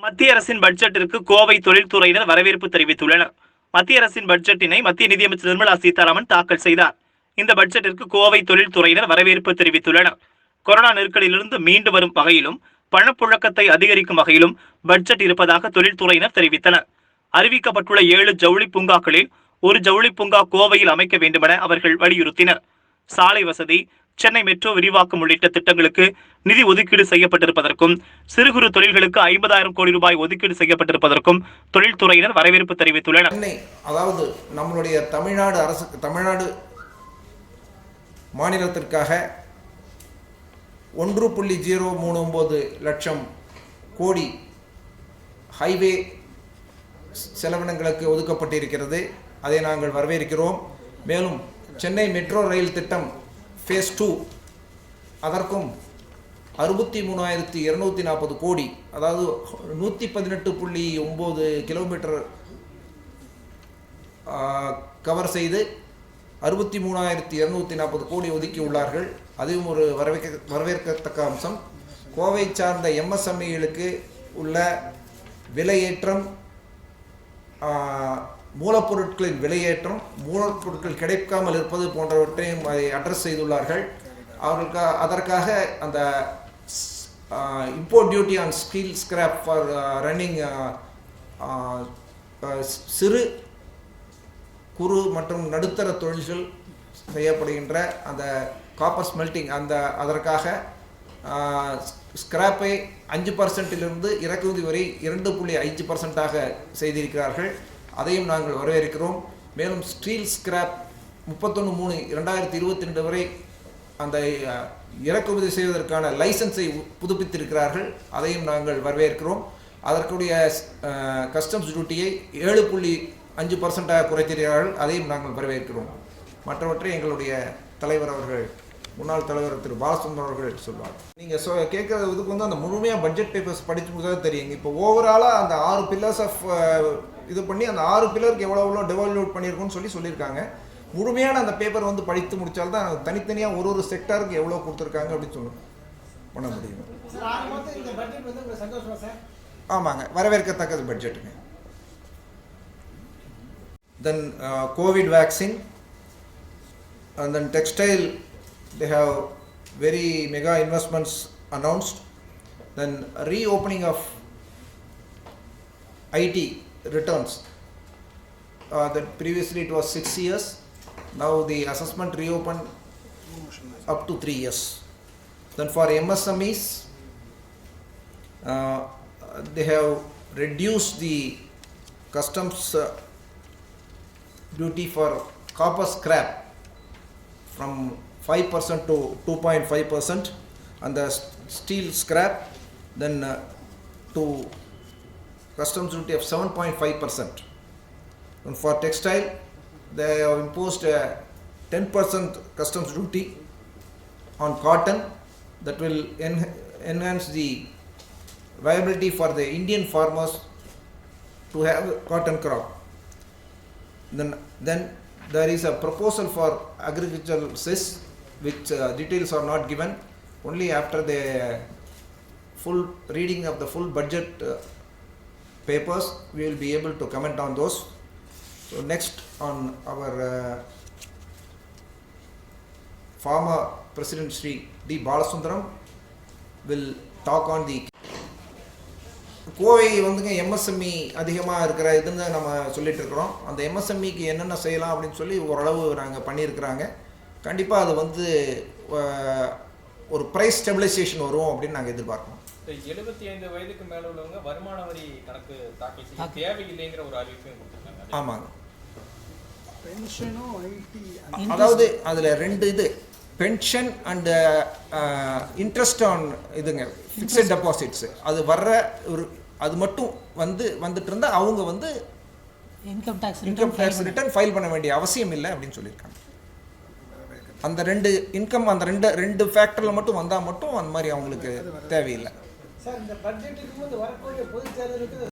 மத்திய அரசின் பட்ஜெட்டிற்கு கோவை தொழில்துறையினர் வரவேற்பு தெரிவித்துள்ளனர். மத்திய அரசின் பட்ஜெட்டினை மத்திய நிதியமைச்சர் நிர்மலா சீதாராமன் தாக்கல் செய்தார். இந்த பட்ஜெட்டிற்கு கோவை தொழில்துறையினர் வரவேற்பு தெரிவித்துள்ளனர். கொரோனா நெருக்கடியிலிருந்து மீண்டு வரும் வகையிலும் பணப்புழக்கத்தை அதிகரிக்கும் வகையிலும் பட்ஜெட் இருப்பதாக தொழில்துறையினர் தெரிவித்தனர். அறிவிக்கப்பட்டுள்ள 7 ஜவுளி பூங்காக்களில் ஒரு ஜவுளி பூங்கா கோவையில் அமைக்க வேண்டுமென அவர்கள் வலியுறுத்தினர். சாலை வசதி, சென்னை மெட்ரோ விரிவாக்கம் உள்ளிட்ட திட்டங்களுக்கு நிதி ஒதுக்கீடு செய்யப்பட்டிருப்பதற்கும் சிறு குறு தொழில்களுக்கு 50,000 கோடி ரூபாய் ஒதுக்கீடு செய்யப்பட்டிருப்பதற்கும் தொழில்துறையினர் வரவேற்பு தெரிவித்துள்ளனர். அதாவது நம்மளுடைய தமிழ்நாடு மாநிலத்திற்காக 1.039 லட்சம் கோடி ஹைவே செலவினங்களுக்கு ஒதுக்கப்பட்டிருக்கிறது. அதை நாங்கள் வரவேற்கிறோம். மேலும் சென்னை மெட்ரோ ரயில் திட்டம் ஃபேஸ் 2 அதற்கும் 63,240 கோடி, அதாவது 118.9 கிலோமீட்டர் கவர் செய்து 63,240 கோடி ஒதுக்கி உள்ளார்கள். அதுவும் ஒரு வரவேற்கத்தக்க அம்சம். கோவை சார்ந்த MSMEகளுக்கு உள்ள விலையேற்றம், மூலப்பொருட்களின் விலையேற்றம், மூலப்பொருட்கள் கிடைக்காமல் இருப்பது போன்றவற்றையும் அதை அட்ரஸ் செய்துள்ளார்கள். அதற்காக அந்த import duty on steel scrap for running சிறு குறு மற்றும் நடுத்தர தொழில்கள் செய்யப்படுகின்ற அந்த காப்பர் ஸ்மெல்டிங் அதற்காக ஸ்கிராப்பை 5% இறக்குமதி வரை 2.5% செய்திருக்கிறார்கள். அதையும் நாங்கள் வரவேற்கிறோம். மேலும் ஸ்டீல் ஸ்கிராப் 31/3/2022 வரை அந்த இறக்குமதி செய்வதற்கான லைசன்ஸை புதுப்பித்திருக்கிறார்கள். அதையும் நாங்கள் வரவேற்கிறோம். அதற்குரிய கஸ்டம்ஸ் டியூட்டியை 7.5% குறைத்திருக்கிறார்கள். அதையும் நாங்கள் வரவேற்கிறோம். மற்றவற்றை எங்களுடைய தலைவர் அவர்கள், முன்னாள் தலைவர் திரு பாலசுந்தரம் அவர்கள் சொல்வார். நீங்கள் கேட்குறதுக்கு அந்த முழுமையாக பட்ஜெட் பேப்பர்ஸ் படித்து தான் தெரியுங்க. இப்போ ஓவராலாக அந்த 6 பில்லர்ஸ் ஆஃப் இது பண்ணி அந்த 6 பில்லருக்கு எவ்வளோ டெவலப் பண்ணியிருக்கோன்னு சொல்லியிருக்காங்க. முழுமையான அந்த பேப்பர் படித்து முடித்தால்தான் தனித்தனியாக ஒரு செக்டாருக்கு எவ்வளோ கொடுத்துருக்காங்க அப்படின்னு பண்ண முடியும். ஆமாங்க, வரவேற்கத்தக்கது பட்ஜெட்டுங்க. Then covid vaccine and then textile, they have very mega investments announced. Then reopening of IT returns, that previously it was 6 years, now the assessment reopened up to 3 years. Then for MSMEs, they have reduced the customs duty for copper scrap from 5% to 2.5%, and the steel scrap then to customs duty of 7.5%. And for textile, they have imposed a 10% customs duty on cotton that will enhance the viability for the Indian farmers to have cotton crop. Then there is a proposal for agricultural cess, which details are not given. Only after the full reading of the full budget papers, we will be able to comment on those. So next, on our former President Shri D. Balasundaram will talk on the Kovai MSME அதிகமாக இருக்கிற இதுன்னு நம்ம சொல்லிட்டு இருக்கிறோம். அந்த MSMEக்கு என்னென்ன செய்யலாம் அப்படின்னு சொல்லி ஓரளவு நாங்கள் பண்ணியிருக்கிறாங்க. கண்டிப்பாக அது ஒரு ப்ரைஸ் ஸ்டெபிலைசேஷன் வரும் அப்படின்னு நாங்கள் எதிர்பார்க்கிறோம். 75 வயதுக்கு மேலே உள்ளவங்க வருமான வரி கணக்கு தாக்கல் செய்ய தேவையில்லைங்கிற ஒரு அறிவிப்பையும் கொடுத்துருக்காங்க. ஆமாங்க, அதாவது அதில் 2 இது பென்ஷன் அண்ட் இன்ட்ரெஸ்ட் ஆன் இதுங்க ஃபிக்ஸட் டெபாசிட்ஸ், அது அது மட்டும் வந்துட்டு இருந்தால் அவங்க இன்கம் டேக்ஸ் ரிட்டர்ன் ஃபைல் பண்ண வேண்டிய அவசியம் இல்லை அப்படின்னு சொல்லியிருக்காங்க. அந்த 2 இன்கம் அந்த ரெண்டு ஃபேக்டரில் மட்டும் வந்தால் மட்டும் அந்த மாதிரி அவங்களுக்கு தேவையில்லை.